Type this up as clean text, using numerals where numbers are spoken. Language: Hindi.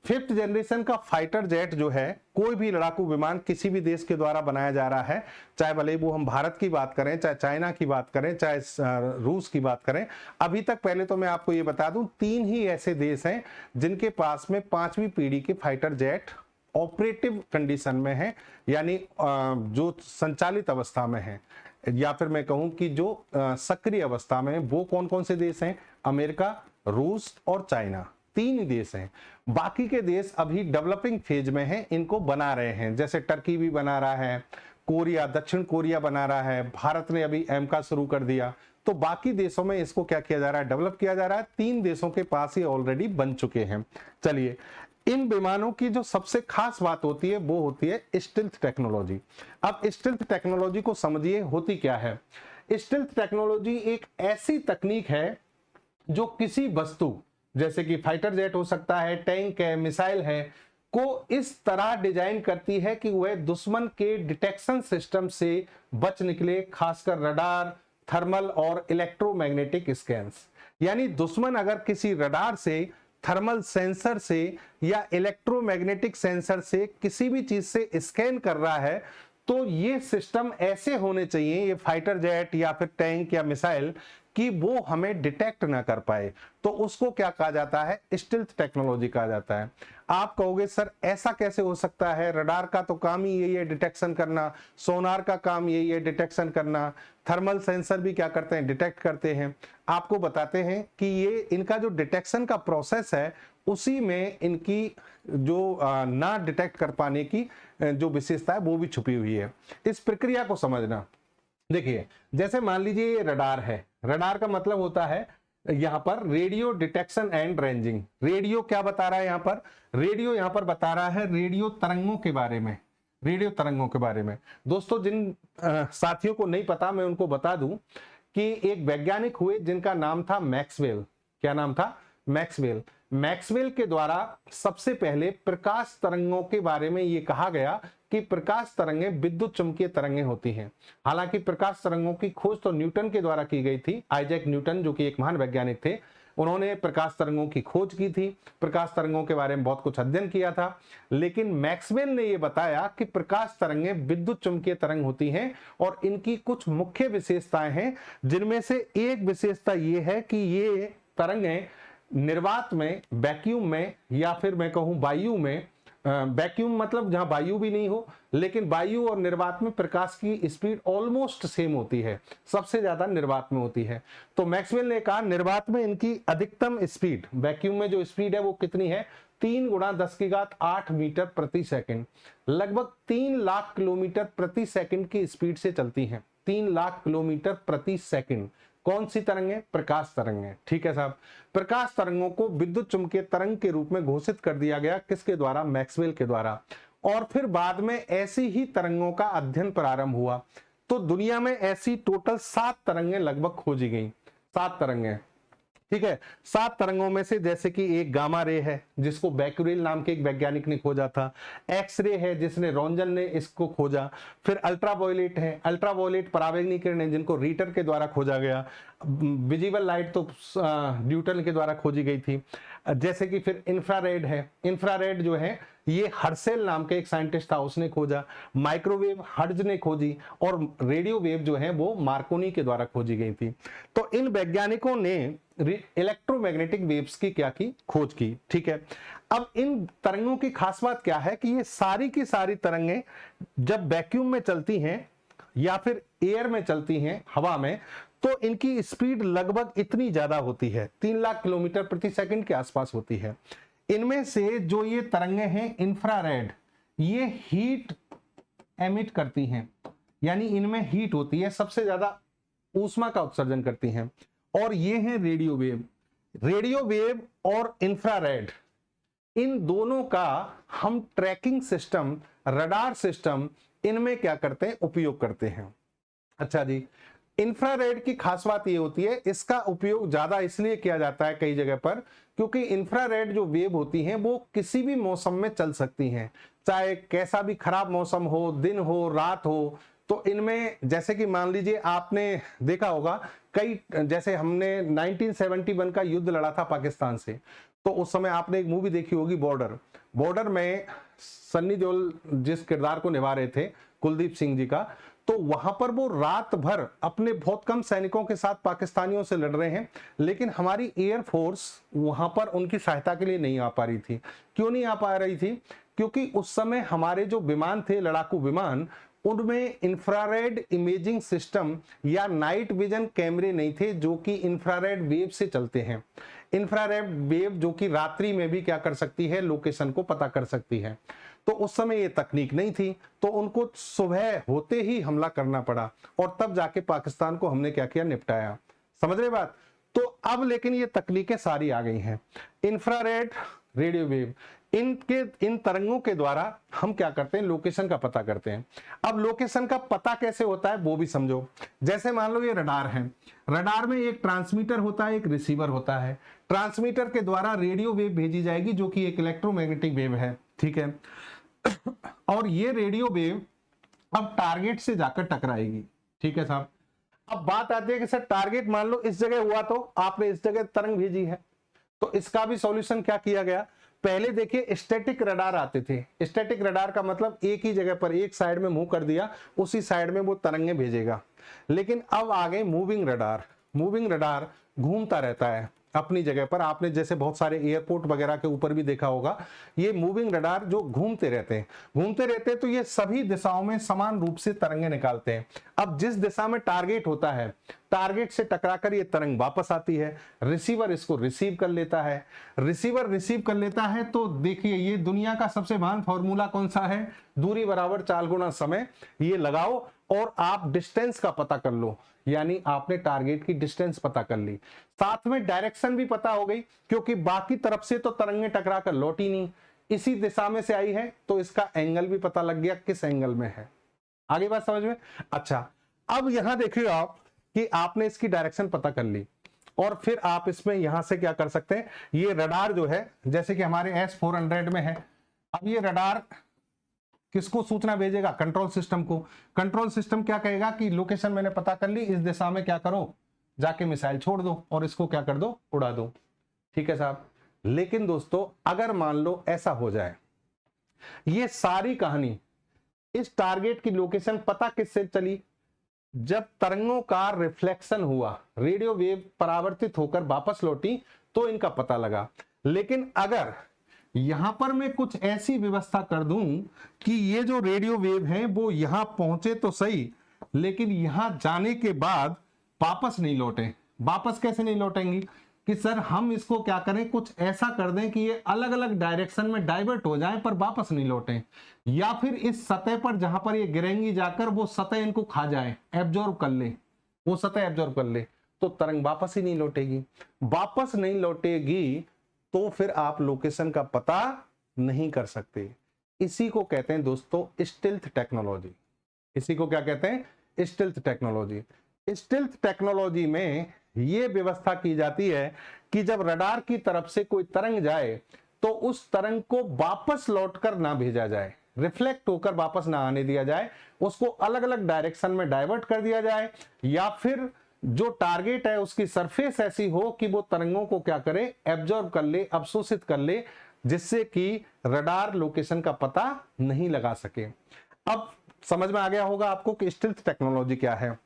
फिफ्थ जनरेशन का फाइटर जेट जो है, कोई भी लड़ाकू विमान किसी भी देश के द्वारा बनाया जा रहा है, चाहे भले वो हम भारत की बात करें, चाहे चाइना की बात करें, चाहे रूस की बात करें। अभी तक पहले तो मैं आपको ये बता दूं, 3 ही ऐसे देश हैं जिनके पास में 5वीं पीढ़ी के फाइटर जेट ऑपरेटिव कंडीशन में है, यानी जो संचालित अवस्था में है, या फिर मैं कहूं कि जो सक्रिय अवस्था में है। वो कौन कौन से देश हैं? अमेरिका, रूस और चाइना, 3 ही देश हैं। बाकी के देश अभी डेवलपिंग फेज में हैं, इनको बना रहे हैं। जैसे टर्की भी बना रहा है, कोरिया, दक्षिण कोरिया बना रहा है, भारत ने अभी एमका शुरू कर दिया। तो बाकी देशों में इसको क्या किया जा रहा है? डेवलप किया जा रहा है। 3 देशों के पास ही ऑलरेडी बन चुके हैं। चलिए, इन विमानों की जो सबसे खास बात होती है वो होती है स्टील्थ टेक्नोलॉजी। अब स्टील्थ टेक्नोलॉजी को समझिए, होती क्या है। स्टील्थ टेक्नोलॉजी एक ऐसी तकनीक है जो किसी वस्तु, जैसे कि फाइटर जेट हो सकता है, टैंक है, मिसाइल है, को इस तरह डिजाइन करती है कि वह दुश्मन के डिटेक्शन सिस्टम से बच निकले, खासकर रडार, थर्मल और इलेक्ट्रोमैग्नेटिक स्कैन्स। यानी दुश्मन अगर किसी रडार से, थर्मल सेंसर से या इलेक्ट्रोमैग्नेटिक सेंसर से किसी भी चीज से स्कैन कर रहा है, तो ये सिस्टम ऐसे होने चाहिए, ये फाइटर जेट या फिर टैंक या मिसाइल, कि वो हमें डिटेक्ट ना कर पाए। तो उसको क्या कहा जाता है? स्टील्थ टेक्नोलॉजी कहा जाता है। आप कहोगे सर ऐसा कैसे हो सकता है? रडार का तो काम ही यही है डिटेक्शन करना, सोनार का काम यही है डिटेक्शन करना, थर्मल सेंसर भी क्या करते हैं? डिटेक्ट करते हैं। आपको बताते हैं कि ये इनका जो डिटेक्शन का प्रोसेस है, उसी में इनकी जो ना डिटेक्ट कर पाने की जो विशेषता है वो भी छुपी हुई है। इस प्रक्रिया को समझना, देखिए, जैसे मान लीजिए ये रडार है। रडार का मतलब होता है यहां पर radio detection and ranging. Radio क्या बता रहा है यहां पर? रेडियो यहां पर बता रहा है रेडियो तरंगों के बारे में। रेडियो तरंगों के बारे में दोस्तों, जिन साथियों को नहीं पता, मैं उनको बता दूं कि एक वैज्ञानिक हुए जिनका नाम था मैक्सवेल। क्या नाम था? मैक्सवेल। मैक्सवेल के द्वारा सबसे पहले प्रकाश तरंगों के बारे में यह कहा गया कि प्रकाश तरंगें विद्युत चुंबकीय तरंगें होती हैं। हालांकि प्रकाश तरंगों की खोज तो न्यूटन के द्वारा की गई थी। आइजैक न्यूटन, जो कि एक महान वैज्ञानिक थे, उन्होंने प्रकाश तरंगों की खोज की थी, प्रकाश तरंगों के बारे में बहुत कुछ अध्ययन किया था। लेकिन मैक्सवेल ने यह बताया कि प्रकाश तरंगें विद्युत चुंबकीय तरंग होती हैं और इनकी कुछ मुख्य विशेषताएं हैं, जिनमें से एक विशेषता यह है कि ये तरंगें निर्वात में, वैक्यूम में, या फिर मैं कहूं वायु में, वैक्यूम मतलब जहां वायु भी नहीं हो, लेकिन वायु और निर्वात में प्रकाश की स्पीड ऑलमोस्ट सेम होती है, सबसे ज्यादा निर्वात में होती है। तो मैक्सवेल ने कहा निर्वात में इनकी अधिकतम स्पीड, वैक्यूम में जो स्पीड है वो कितनी है? 3 गुणा 10⁸ मीटर प्रति सेकंड, लगभग 3 लाख किलोमीटर प्रति सेकंड की स्पीड से चलती हैं। 3 लाख किलोमीटर प्रति सेकंड। कौन सी तरंगें? प्रकाश तरंगें। ठीक है साहब। प्रकाश तरंगों को विद्युत चुंबकीय तरंग के रूप में घोषित कर दिया गया। किसके द्वारा? मैक्सवेल के द्वारा। और फिर बाद में ऐसी ही तरंगों का अध्ययन प्रारंभ हुआ। तो दुनिया में ऐसी टोटल 7 तरंगें लगभग खोजी गई। 7 तरंगें, ठीक है। 7 तरंगों में से जैसे कि एक गामा रे है, जिसको बैक्यूरेल नाम के एक वैज्ञानिक ने खोजा था। एक्स रे है, जिसने रोंजन ने इसको खोजा। फिर अल्ट्रावायलेट है, अल्ट्रावायलेट पराबैंगनी किरणें, जिनको रीटर के द्वारा खोजा गया। विजिबल लाइट तो न्यूटन के द्वारा खोजी गई थी। जैसे कि फिर इंफ्रारेड है। इंफ्रारेड जो है ये हर्सेल नाम के एक साइंटिस्ट था, उसने खोजा। माइक्रोवेव हर्ट्ज ने खोजी, और रेडियो वेव जो है वो मार्कोनी के द्वारा खोजी गई थी। तो इन वैज्ञानिकों ने इलेक्ट्रोमैग्नेटिक वेव्स की क्या की? खोज की। ठीक है। अब इन तरंगों की खास बात क्या है कि ये सारी की सारी तरंगें जब वैक्यूम में चलती हैं या फिर एयर में चलती हैं, हवा में, तो इनकी स्पीड लगभग इतनी ज्यादा होती है, 3 लाख किलोमीटर प्रति सेकंड के आसपास होती है। इनमें से जो ये तरंगें हैं इंफ्रारेड, ये हीट एमिट करती हैं, यानी इनमें हीट होती है, सबसे ज्यादा ऊष्मा का उत्सर्जन करती हैं। और ये है रेडियो वेव। रेडियो वेव और इंफ्रारेड, इन दोनों का हम ट्रैकिंग सिस्टम, रडार सिस्टम, इनमें क्या करते हैं? उपयोग करते हैं। अच्छा जी, इंफ्रारेड की खास बात ये होती है, इसका उपयोग ज्यादा इसलिए किया जाता है कई जगह पर, क्योंकि इंफ्रारेड जो वेव होती हैं वो किसी भी मौसम में चल सकती हैं, चाहे कैसा भी खराब मौसम हो, दिन हो, रात हो। तो इनमें जैसे कि मान लीजिए आपने देखा होगा, कई, जैसे हमने 1971 का युद्ध लड़ा था पाकिस्तान से, तो उस समय आपने एक मूवी देखी होगी बॉर्डर। बॉर्डर में सन्नी देओल जिस किरदार को निभा रहे थे कुलदीप सिंह जी का, तो वहां पर वो रात भर अपने बहुत कम सैनिकों के साथ पाकिस्तानियों से लड़ रहे हैं, लेकिन हमारी एयरफोर्स वहां पर उनकी सहायता के लिए नहीं आ पा रही थी। क्यों नहीं आ पा रही थी? क्योंकि उस समय हमारे जो विमान थे, लड़ाकू विमान, उनमें इंफ्रारेड इमेजिंग सिस्टम या नाइट विजन कैमरे नहीं थे जो कि इंफ्रारेड वेव से चलते हैं। इंफ्रारेड वेव जो कि रात्रि में भी क्या कर सकती है, लोकेशन को पता कर सकती है। तो उस समय ये तकनीक नहीं थी, तो उनको सुबह होते ही हमला करना पड़ा और तब जाके पाकिस्तान को हमने क्या किया, निपटाया। समझ रहे बात? तो अब लेकिन ये तकनीकें सारी आ गई हैं। इंफ्रारेड, रेडियो वेव, इन तरंगों के द्वारा हम क्या करते हैं, लोकेशन का पता करते हैं। अब लोकेशन का पता कैसे होता है वो भी समझो। जैसे मान लो ये रडार है, रडार में एक ट्रांसमीटर होता है, एक रिसीवर होता है। ट्रांसमीटर के द्वारा रेडियो वेव भेजी जाएगी जो कि एक इलेक्ट्रोमैग्नेटिक वेव है, ठीक है। और ये रेडियो वेव अब टारगेट से जाकर टकराएगी, ठीक है साहब। अब बात आती है कि सर टारगेट मान लो इस जगह हुआ, तो आपने इस जगह तरंग भेजी है, तो इसका भी सॉल्यूशन क्या किया गया। पहले देखिए स्टैटिक रडार आते थे। स्टैटिक रडार का मतलब एक ही जगह पर एक साइड में मुंह कर दिया, उसी साइड में वो तरंगे भेजेगा। लेकिन अब आ गए मूविंग रडार। मूविंग रडार घूमता रहता है अपनी जगह पर। आपने जैसे बहुत सारे एयरपोर्ट वगैरह के ऊपर भी देखा होगा, ये मूविंग रडार जो घूमते रहते हैं, तो ये सभी दिशाओं में समान रूप से तरंगे निकालते हैं। अब जिस दिशा में टारगेट होता है, टारगेट से टकराकर ये तरंग वापस आती है, रिसीवर इसको रिसीव कर लेता है। रिसीवर रिसीव कर लेता है तो देखिए ये दुनिया का सबसे महान फॉर्मूला कौन सा है, दूरी बराबर चाल गुना समय। ये लगाओ और आप डिस्टेंस का पता कर लो, यानी आपने टारगेट की डिस्टेंस पता कर ली, साथ में डायरेक्शन भी पता हो गई, क्योंकि बाकी तरफ से तो तरंगे टकरा कर लौटी नहीं, इसी दिशा में से आई है, तो इसका एंगल भी पता लग गया किस एंगल में है। आगे बात समझ में? अच्छा, अब यहां देखिए आप कि आपने इसकी डायरेक्शन पता कर ली और फिर आप इसमें यहां से क्या कर सकते हैं, ये रडार जो है जैसे कि हमारे S-400 में है, अब ये रडार किसको सूचना भेजेगा, कंट्रोल सिस्टम को। कंट्रोल सिस्टम क्या कहेगा कि लोकेशन मैंने पता कर ली, इस दिशा में क्या करो, जाके मिसाइल छोड़ दो और इसको क्या कर दो, उड़ा दो, ठीक है साहब। लेकिन दोस्तों अगर मान लो ऐसा हो जाए, ये सारी कहानी, इस टारगेट की लोकेशन पता किससे चली, जब तरंगों का रिफ्लेक्शन हुआ, रेडियो वेव परावर्तित होकर वापस लौटी तो इनका पता लगा। लेकिन अगर यहां पर मैं कुछ ऐसी व्यवस्था कर दूं कि ये जो रेडियो वेव है वो यहां पहुंचे तो सही, लेकिन यहां जाने के बाद वापस नहीं लौटे। वापस कैसे नहीं लौटेंगी कि सर हम इसको क्या करें, कुछ ऐसा कर दें कि ये अलग अलग डायरेक्शन में डाइवर्ट हो जाएं पर वापस नहीं लौटें, या फिर इस सतह पर जहां पर ये गिरेंगी जाकर वो सतह इनको खा जाए, एब्जॉर्ब कर ले, वो सतह एब्जॉर्ब कर ले, तो तरंग वापस ही नहीं लौटेगी। वापस नहीं लौटेगी तो फिर आप लोकेशन का पता नहीं कर सकते। इसी को कहते हैं दोस्तों स्टेल्थ टेक्नोलॉजी। इसी को क्या कहते हैं, स्टेल्थ टेक्नोलॉजी। स्टेल्थ टेक्नोलॉजी में यह व्यवस्था की जाती है कि जब रडार की तरफ से कोई तरंग जाए तो उस तरंग को वापस लौटकर ना भेजा जाए, रिफ्लेक्ट होकर वापस ना आने दिया जाए, उसको अलग अलग डायरेक्शन में डाइवर्ट कर दिया जाए, या फिर जो टारगेट है उसकी सरफेस ऐसी हो कि वो तरंगों को क्या करे, एब्जॉर्ब कर ले, अवशोषित कर ले, जिससे कि रडार लोकेशन का पता नहीं लगा सके। अब समझ में आ गया होगा आपको कि स्टेल्थ टेक्नोलॉजी क्या है।